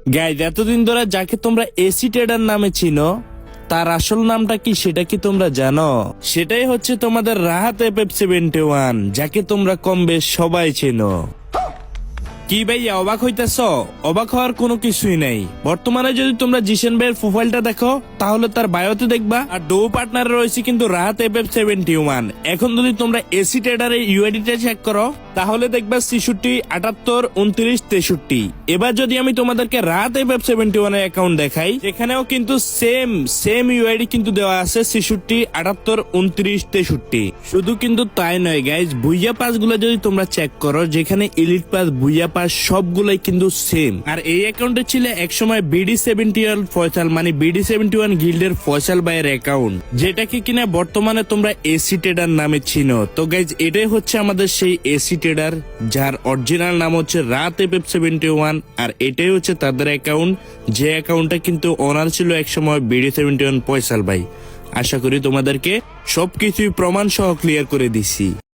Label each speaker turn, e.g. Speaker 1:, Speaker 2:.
Speaker 1: Guys এতদিন ধরে যাকে তোমরা এসি ট্রেডার নামে চিনো তার আসল নামটা কি সেটা কি তোমরা জানো? সেটাই হচ্ছে তোমাদের রাহাত FF71, যাকে তোমরা কম বেশ সবাই চেনো। কি ভাইয়া অবাক হইতেছ? অবাক হওয়ার কোনো কিছুই নাই। বর্তমানে যদি তোমরা জিশেন ভাইয়ের প্রোফাইলটা দেখো তাহলে তার বায়োতে দেখবা আর ডো পার্টনার রয়েছে কিন্তু রাহাত FF71। এখন যদি তোমরা এসি ট্রেডারের ইউআইডিটা চেক করো তাহলে দেখবা 66, 78, 29, 63। এবার যদি আমি তোমাদেরকে রাহাত FF71 এর অ্যাকাউন্ট দেখাই, এখানেও কিন্তু সেম ইউআইডি কিন্তু দেওয়া আছে 66, 78, 29, 63। শুধু কিন্তু তাই নয় গাইজ, ভুইয়া পাস গুলো যদি তোমরা চেক করো, যেখানে এলিট পাস, ভুইয়া পাস সবগুলাই কিন্তু সেম। আর এই অ্যাকাউন্টে ছিল একসময় BD71 ফয়সাল, মানে BD71 গিল্ডের ফয়সাল ভাইয়ের অ্যাকাউন্ট, যেটাকে কিনা বর্তমানে তোমরা এসি ট্রেডার নামে চিনো। তো গাইজ এটাই হচ্ছে আমাদের সেই এসি ট্রেডার, যার অরিজিনাল নাম হচ্ছে রাহাত FF71। আর এটাই হচ্ছে তাদের অ্যাকাউন্ট, যে অ্যাকাউন্টটা কিন্তু ওনার ছিল একসময় BD71 ফয়সাল ভাই। আশা করি তোমাদেরকে সবকিছুই প্রমাণ সহ ক্লিয়ার করে দিছি।